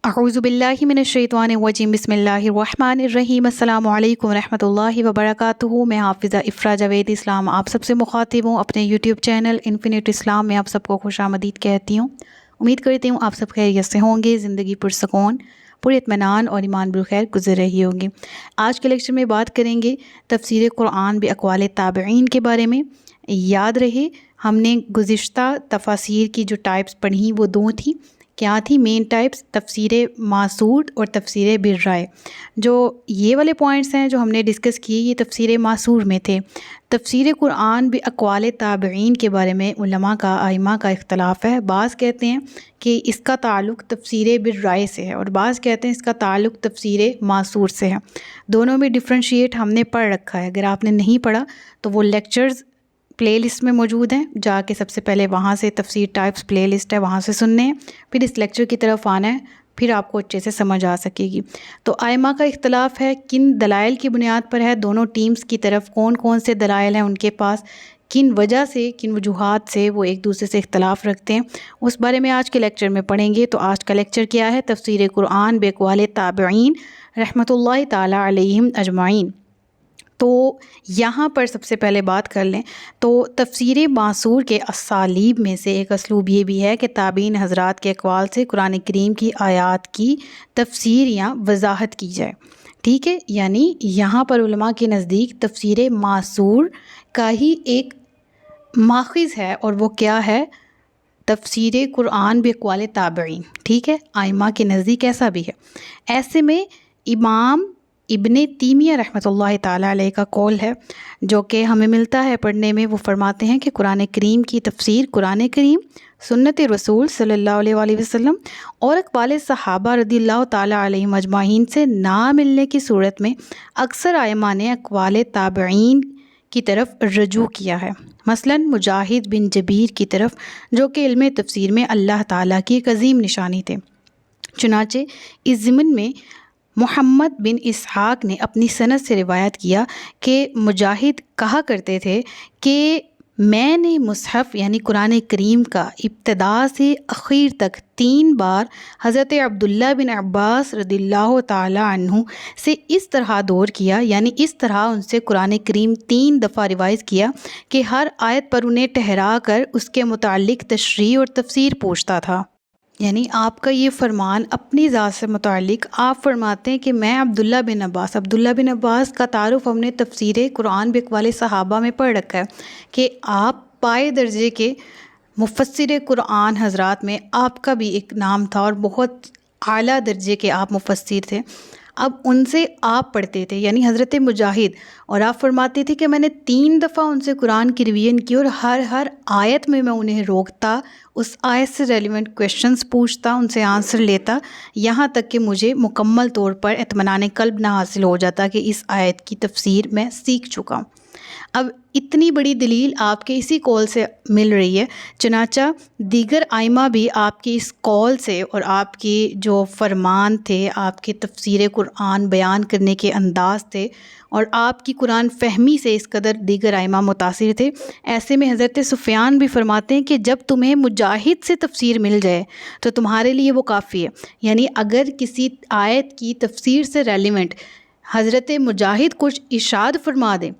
अऊज़ु बिल्लाहि मिनश्शैतानिर्रजीम बिस्मिल्लाहिर्रहमानिर्रहीम अस्सलामु अलैकुम रहमतुल्लाहि व बरकातुहू। मैं हाफ़िज़ा इफ़रा जावेद इस्लाम आप सबसे मुखातिब हूँ। अपने यूट्यूब चैनल इन्फिनिट इस्लाम में आप सबको खुशामदीद कहती हूँ। उम्मीद करती हूँ आप सब खैरियत से होंगे, ज़िंदगी पुरसकून पुरइत्मीनान और ईमान बिलखैर गुज़र रही होगी। आज के लेक्चर में बात करेंगे तफ़सीर कुरान बे अक़वाल ताबईन के बारे में। याद रहे हमने गुज़िश्ता तफ़ासीर की जो टाइप्स पढ़ी वो दो थी। क्या थी मेन टाइप्स? तफ़सीर मासूर और तफ़सीर बिर्राय। जो ये वाले पॉइंट्स हैं जो हमने डिस्कस किए ये तफ़सीर मासूर में थे। तफ़सीर कुरान बे अक़वाल ताबईन के बारे में उलमा का आइमा का इख्तलाफ है। बाज़ कहते हैं कि इसका ताल्लुक़ तफ़सीर बिर्राय से है और बाज़ कहते हैं इसका ताल्लुक़ तफ़सीर मासूर से है। दोनों में डिफ्रेंशिएट हमने पढ़ रखा है। अगर आपने नहीं पढ़ा तो वो लेक्चर्स प्लेलिस्ट में मौजूद हैं, जाके सबसे पहले वहाँ से तफ़सीर टाइप्स प्लेलिस्ट है वहाँ से सुनने हैं, फिर इस लेक्चर की तरफ आना है, फिर आपको अच्छे से समझ आ सकेगी। तो आइमा का इख्तलाफ है किन दलाइल की बुनियाद पर है। दोनों टीम्स की तरफ कौन कौन से दलाइल हैं उनके पास, किन वजह से किन वजूहात से वो एक दूसरे से इख्तलाफ रखते हैं, उस बारे में आज के लेक्चर में पढ़ेंगे। तो आज का लेक्चर क्या है? तफ़सीर कुरान बे अक़वाल ताबईन रहमतुल्लाहि ताला अलैहिम अजमाइन। तो यहाँ पर सबसे पहले बात कर लें तो तफ़सीर मासूर के असालीब में से एक असलूब ये भी है कि ताबीन हज़रात के अक़वाल से कुरान करीम की आयात की तफ़सीर या वज़ाहत की जाए। ठीक है, यानी यहाँ पर उलमा के नज़दीक तफ़सीर मासूर का ही एक माख़िज़ है और वो क्या है? तफ़सीर कुरान बे अक़वाल ताबईन। ठीक है, आइमा के नज़दीक ऐसा भी है। ऐसे में इमाम इब्ने तीमिया रहमतुल्लाहि ताला अलैह का कौल है जो कि हमें मिलता है पढ़ने में। वो फरमाते हैं कि कुरान करीम की तफ़सीर कुरान करीम, सुन्नत रसूल सल्लल्लाहु अलैहि वसल्लम और अक़वाल सहाबा रज़ियल्लाहु ताला अलैहिम अजमाइन से ना मिलने की सूरत में अक्सर आइमा ने अक़वाल ताबईन की तरफ रजू किया है। मसलन मुजाहिद बिन जबीर की तरफ जो कि इल्म तफ़सीर में अल्लाह ताला की एक अज़ीम निशानी थे। चुनाचे इस ज़िमन में मोहम्मद बिन इसहाक़ ने अपनी सनद से रिवायत किया कि मुजाहिद कहा करते थे कि मैंने मुसहफ़ यानी कुरान करीम का इब्तिदा से आखिर तक 3 बार हज़रत अब्दुल्ला बिन अब्बास रज़ियल्लाहु ताला अन्हु से इस तरह दौर किया, यानी इस तरह उनसे कुरान करीम 3 दफ़ा रिवाइज़ किया कि हर आयत पर उन्हें ठहरा कर उसके मुताल्लिक़ तशरीह और तफ़सीर पूछता था। यानी आपका ये फ़रमान अपनी ज़ात से मुताल्लिक़ आप फ़रमाते हैं कि मैं अब्दुल्ला बिन अब्बास का तारुफ़ हमने तफ़सीर कुरान बे अक़वाल सहाबा में पढ़ रखा है कि आप पाए दर्जे के मुफ़स्सिर कुरान हज़रात में आपका भी एक नाम था और बहुत आला दर्जे के आप मुफ़स्सिर थे। अब उनसे आप पढ़ते थे यानी हज़रत मुजाहिद, और आप फरमाते थे कि मैंने 3 दफ़ा उनसे कुरान की रिवीजन की और हर आयत में मैं उन्हें रोकता, उस आयत से रेलिवेंट क्वेश्चंस पूछता, उनसे आंसर लेता, यहाँ तक कि मुझे मुकम्मल तौर पर इत्मीनान क़ल्ब ना हासिल हो जाता कि इस आयत की तफ़सीर मैं सीख चुका हूँ। अब इतनी बड़ी दलील आपके इसी कौल से मिल रही है। चनाचा दीगर आइमा भी आपकी इस कौल से और आपकी जो फरमान थे, आपके तफ़सीर कुरान बयान करने के अंदाज़ थे और आपकी कुरान फ़हमी से इस कदर दीगर आइमा मुतासिर थे। ऐसे में हज़रत सुफ़ियान भी फरमाते हैं कि जब तुम्हें मुजाहिद से तफ़सीर मिल जाए तो तुम्हारे लिए वो काफ़ी है। यानी अगर किसी आयत की तफ़सीर से रेलिवेंट हज़रत मुजाहिद कुछ इरशाद फरमा दें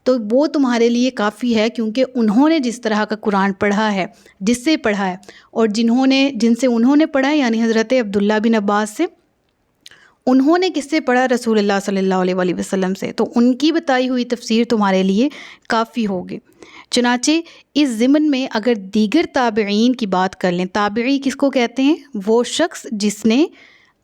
तो वो तुम्हारे लिए काफ़ी है, क्योंकि उन्होंने जिस तरह का कुरान पढ़ा है, जिससे पढ़ा है और जिनसे उन्होंने पढ़ा है यानी हज़रत अब्दुल्ला बिन अब्बास से, उन्होंने किससे पढ़ा? रसूलुल्लाह सल्लल्लाहु अलैहि वसल्लम से। तो उनकी बताई हुई तफ़सीर तुम्हारे लिए काफ़ी होगी। चुनाचे इस ज़िमन में अगर दीगर ताबईन की बात कर लें, ताबई किसको कहते हैं? वो शख्स जिसने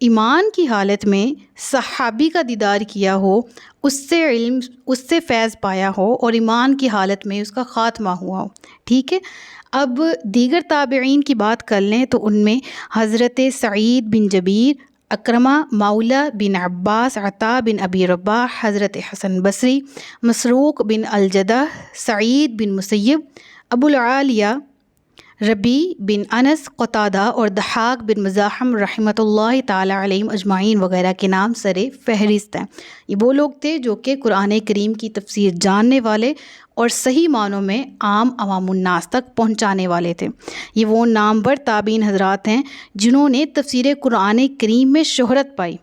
ईमान की हालत में सहाबी का दीदार किया हो, उससे इल्म उससे फ़ैज़ पाया हो और ईमान की हालत में उसका ख़ात्मा हुआ हो। ठीक है, अब दीगर ताबईन की बात कर लें तो उनमें हज़रत सईद बिन जबीर, अक्रमा मौला बिन अब्बास, अता बिन अबी रबाह, हज़रत हसन बसरी, मसरूक़ बिन अलजदा, सईद बिन मुसय्यब, अबुल आलिया, रबी बिन अनस, क़तादा और दहाक बिन मुज़ाहम रहमतुल्लाहि ताला अलैहिम अजमाइन वग़ैरह के नाम सरे फ़हरिस्त हैं। ये वो लोग थे जो कि कुरान करीम की तफ़सीर जानने वाले اور صحیح معنوں میں عام عوام الناس تک پہنچانے والے تھے۔ یہ وہ نامور تابعین حضرات ہیں جنہوں نے تفسیر قرآن کریم میں شہرت پائی،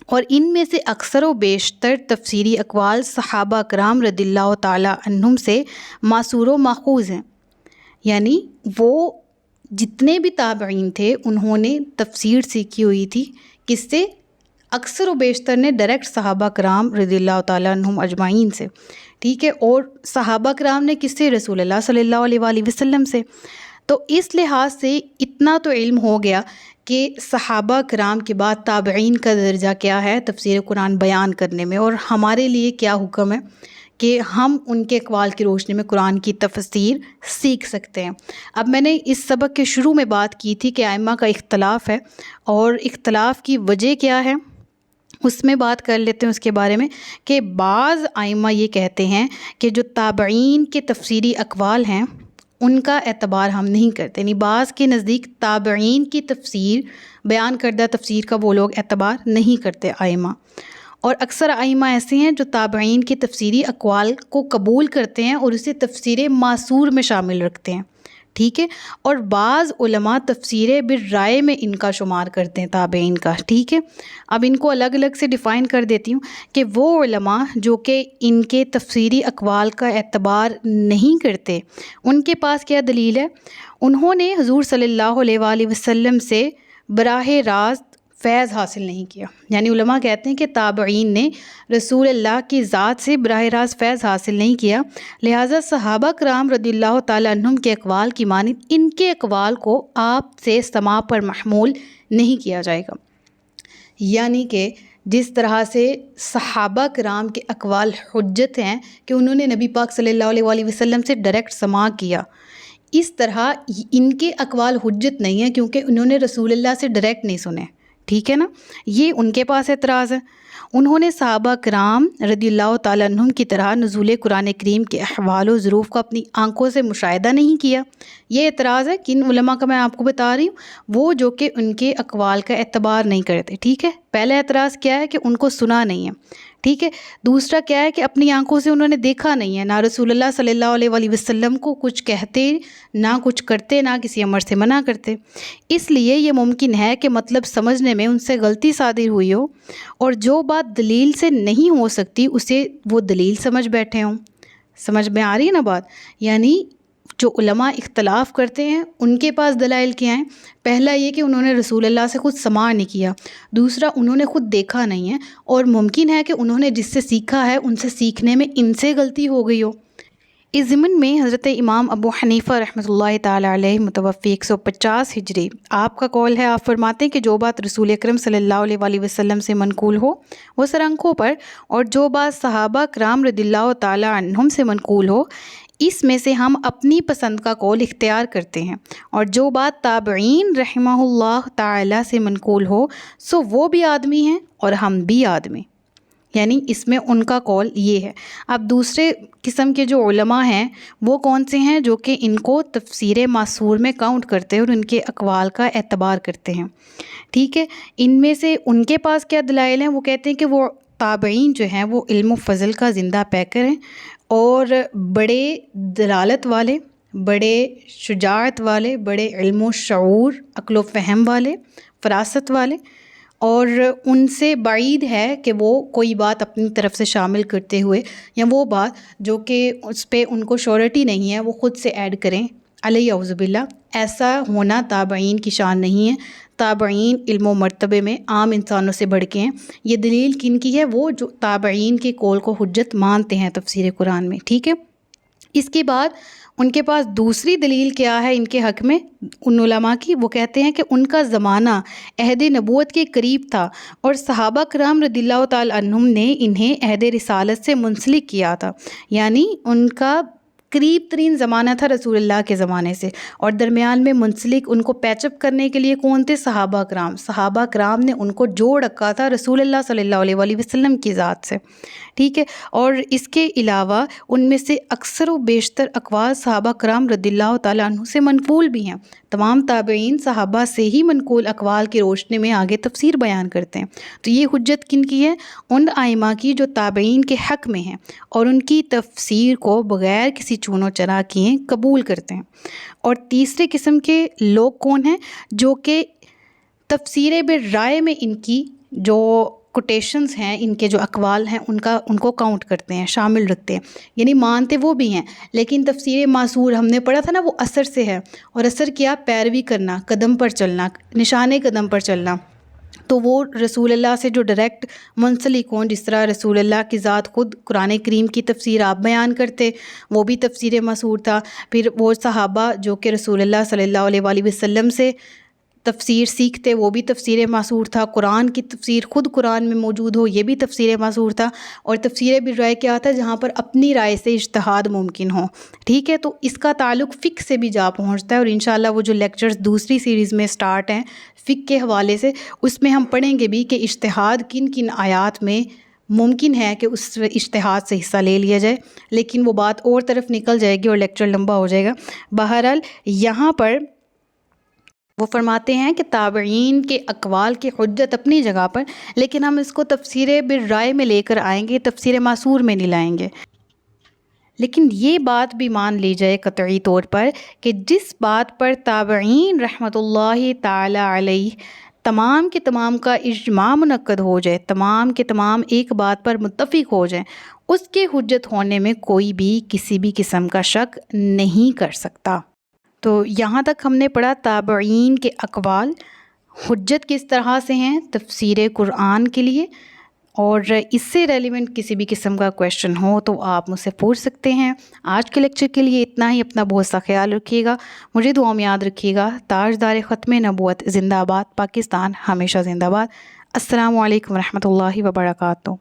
اور ان میں سے اکثر و بیشتر تفسیری اقوال صحابہ کرام رضی اللہ تعالیٰ عنہم سے موصول و ماخوذ ہیں۔ یعنی وہ جتنے بھی تابعین تھے انہوں نے تفسیر سیکھی ہوئی تھی کس سے؟ اکثر و بیشتر نے ڈائریکٹ صحابہ کرام رضی اللہ تعالیٰ عنہم اجمعین سے، ٹھیک ہے، اور صحابہ کرام نے کس سے؟ رسول اللہ صلی اللہ علیہ وآلہ وسلم سے۔ تو اس لحاظ سے اتنا تو علم ہو گیا کہ صحابہ کرام کے بعد تابعین کا درجہ کیا ہے تفسیر قرآن بیان کرنے میں، اور ہمارے لیے کیا حکم ہے کہ ہم ان کے اقوال کی روشنی میں قرآن کی تفسیر سیکھ سکتے ہیں۔ اب میں نے اس سبق کے شروع میں بات کی تھی کہ ائمہ کا اختلاف ہے، اور اختلاف کی وجہ کیا ہے اس میں بات کر لیتے ہیں اس کے بارے میں، کہ بعض ائمہ یہ کہتے ہیں کہ جو تابعین کے تفسیری اقوال ہیں ان کا اعتبار ہم نہیں کرتے، یعنی بعض کے نزدیک تابعین کی تفسیر بیان کردہ تفسیر کا وہ لوگ اعتبار نہیں کرتے ائمہ، اور اکثر ائمہ ایسے ہیں جو تابعین کے تفسیری اقوال کو قبول کرتے ہیں اور اسے تفسیر معصور میں شامل رکھتے ہیں، ٹھیک ہے، اور بعض علماء تفسیر بالرائے میں ان کا شمار کرتے ہیں تابعین کا، ٹھیک ہے۔ اب ان کو الگ الگ سے ڈیفائن کر دیتی ہوں کہ وہ علماء جو کہ ان کے تفسیری اقوال کا اعتبار نہیں کرتے، ان کے پاس کیا دلیل ہے؟ انہوں نے حضور صلی اللہ علیہ وآلہ وسلم سے براہ راست فیض حاصل نہیں کیا، یعنی علماء کہتے ہیں کہ تابعین نے رسول اللہ کی ذات سے براہ راست فیض حاصل نہیں کیا، لہٰذا صحابہ کرام رضی اللہ تعالیٰ عنہم کے اقوال کی مانند ان کے اقوال کو آپ سے سماع پر محمول نہیں کیا جائے گا۔ یعنی کہ جس طرح سے صحابہ کرام کے اقوال حجت ہیں کہ انہوں نے نبی پاک صلی اللہ علیہ وآلہ وسلم سے ڈائریکٹ سماع کیا، اس طرح ان کے اقوال حجت نہیں ہیں کیونکہ انہوں نے رسول اللہ سے ڈائریکٹ نہیں سنے، ٹھیک ہے نا، یہ ان کے پاس اعتراض ہے۔ انہوں نے صحابہ کرام رضی اللہ تعالیٰ عنہم کی طرح نزول قرآن کریم کے احوال و ظروف کو اپنی آنکھوں سے مشاہدہ نہیں کیا۔ یہ اعتراض ہے کن علماء کا میں آپ کو بتا رہی ہوں، وہ جو کہ ان کے اقوال کا اعتبار نہیں کرتے، ٹھیک ہے۔ پہلا اعتراض کیا ہے کہ ان کو سنا نہیں ہے، ٹھیک ہے۔ دوسرا کیا ہے کہ اپنی آنکھوں سے انہوں نے دیکھا نہیں ہے، نہ رسول اللہ صلی اللہ علیہ وآلہ وسلم کو کچھ کہتے، نہ کچھ کرتے، نہ کسی امر سے منع کرتے، اس لیے یہ ممکن ہے کہ مطلب سمجھنے میں ان سے غلطی صادر ہوئی ہو، اور جو بات دلیل سے نہیں ہو سکتی اسے وہ دلیل سمجھ بیٹھے ہوں۔ سمجھ میں آ رہی ہے نا بات؟ یعنی جو علماء اختلاف کرتے ہیں ان کے پاس دلائل کیا ہیں؟ پہلا یہ کہ انہوں نے رسول اللہ سے خود سماع نہیں کیا، دوسرا انہوں نے خود دیکھا نہیں ہے، اور ممکن ہے کہ انہوں نے جس سے سیکھا ہے ان سے سیکھنے میں ان سے غلطی ہو گئی ہو۔ اس ضمن میں حضرت امام ابو حنیفہ رحمۃ اللہ تعالیٰ علیہ متوفی 150 ہجری، آپ کا قول ہے، آپ فرماتے ہیں کہ جو بات رسول اکرم صلی اللہ علیہ وآلہ وسلم سے منقول ہو وہ سر آنکھوں پر، اور جو بات صحابہ کرام رضی اللہ تعالیٰ عنہم سے منقول ہو اس میں سے ہم اپنی پسند کا قول اختیار کرتے ہیں، اور جو بات تابعین رحمہ اللہ تعالیٰ سے منقول ہو سو وہ بھی آدمی ہیں اور ہم بھی آدمی، یعنی اس میں ان کا قول یہ ہے۔ اب دوسرے قسم کے جو علماء ہیں وہ کون سے ہیں؟ جو کہ ان کو تفسیر معصور میں کاؤنٹ کرتے ہیں اور ان کے اقوال کا اعتبار کرتے ہیں، ٹھیک ہے۔ ان میں سے ان کے پاس کیا دلائل ہیں؟ وہ کہتے ہیں کہ وہ تابعین جو ہیں وہ علم و فضل کا زندہ پیکر ہیں، اور بڑے دلالت والے، بڑے شجاعت والے، بڑے علم و شعور، عقل و فہم والے، فراست والے، اور ان سے بعید ہے کہ وہ کوئی بات اپنی طرف سے شامل کرتے ہوئے یا وہ بات جو کہ اس پہ ان کو شورٹی نہیں ہے وہ خود سے ایڈ کریں، علیہ اعوذ باللہ۔ ایسا ہونا تابعین کی شان نہیں ہے۔ تابعین علم و مرتبے میں عام انسانوں سے بڑھ کے ہیں۔ یہ دلیل کن کی ہے؟ وہ جو تابعین کے قول کو حجت مانتے ہیں تفسیر قرآن میں، ٹھیک ہے۔ اس کے بعد ان کے پاس دوسری دلیل کیا ہے ان کے حق میں ان علماء کی؟ وہ کہتے ہیں کہ ان کا زمانہ عہد نبوت کے قریب تھا، اور صحابہ کرام رضی اللہ تعالی عنہم نے انہیں عہد رسالت سے منسلک کیا تھا، یعنی ان کا قریب ترین زمانہ تھا رسول اللہ کے زمانے سے، اور درمیان میں منسلک ان کو پیچ اپ کرنے کے لیے کون تھے؟ صحابہ کرام۔ صحابہ کرام نے ان کو جوڑ رکھا تھا رسول اللہ صلی اللہ علیہ وآلہ وسلم کی ذات سے، ٹھیک ہے۔ اور اس کے علاوہ ان میں سے اکثر و بیشتر اقوال صحابہ کرام رضی اللہ تعالیٰ عنہ سے منقول بھی ہیں، तमाम ताबईन सहाबा से ही मनकूल अक़वाल की रोशनी में आगे तफसीर बयान करते हैं। तो ये हुज्जत किन की है? उन आइमा की जो ताबईन के हक़ में हैं और उनकी तफसीर को बग़ैर किसी चूनो चरा किए कबूल करते हैं। और तीसरे किस्म के लोग कौन हैं? जो कि तफसीर बिर्राय में इनकी जो कोटेशंस हैं, इनके जो अक़वाल हैं, उनको काउंट करते हैं, शामिल रखते हैं। यानी मानते वो भी हैं, लेकिन तफसीर मासूर हमने पढ़ा था ना, वो असर से है। और असर क्या? पैरवी करना, कदम पर चलना, निशाने कदम पर चलना। तो वो रसूल अल्लाह से जो डायरेक्ट मुंसलिक हों, जिस तरह रसूल अल्लाह की ज़ात ख़ुद कुरान करीम की तफसीर आप बयान करते, वो भी तफसीर मासूर था। फिर वो सहाबा जो कि रसूल अल्लाह सल्लल्लाहु अलैहि वसल्लम से तफसीर सीखते, वो भी तफसीर मासूर था। कुरान की तफसीर ख़ुद कुरान में मौजूद हो, ये भी तफसीर मासूर था। और तफसीर बिर्राय क्या था? जहाँ पर अपनी राय से इज्तिहाद मुमकिन हो। ठीक है, तो इसका ताल्लुक़ फ़िक़्ह से भी जा पहुँचता है। और इंशाअल्लाह वो जो लेक्चर्स दूसरी सीरीज़ में स्टार्ट हैं फ़िक़्ह के हवाले से, उसमें हम पढ़ेंगे भी कि इज्तिहाद किन किन आयात में मुमकिन है कि उस इज्तिहाद से हिस्सा ले लिया जाए। लेकिन वो बात और तरफ निकल जाएगी और लेक्चर लंबा हो जाएगा। बहरहाल यहाँ पर वो फरमाते हैं कि ताबईन के अक़वाल की हुज्जत अपनी जगह पर, लेकिन हम इसको तफसीर बिर्राय में लेकर आएंगे, तफसीर मासूर में नहीं लाएंगे। लेकिन ये बात भी मान ली जाए क़तई तौर पर कि जिस बात पर ताबईन रहमतुल्लाहि ताला अलैह तमाम के तमाम का इज्मा मुनक्कद हो जाए, तमाम के तमाम एक बात पर मुत्तफ़िक़ हो जाए, उसके हुज्जत होने में कोई भी किसी भी किस्म का शक नहीं कर सकता। तो यहाँ तक हमने पढ़ा ताबईन के अक़वाल हुज्जत किस तरह से हैं तफसीर कुरान के लिए। और इससे रेलिवेंट किसी भी किस्म का क्वेश्चन हो तो आप मुझसे पूछ सकते हैं। आज के लेक्चर के लिए इतना ही। अपना बहुत सा ख्याल रखिएगा, मुझे दुआ में याद रखिएगा। ताजदार ख़त्म नबूवत ज़िंदाबाद, पाकिस्तान हमेशा ज़िंदाबाद। अस्सलामु अलैकुम रहमतुल्लाहि व बरकातुहू।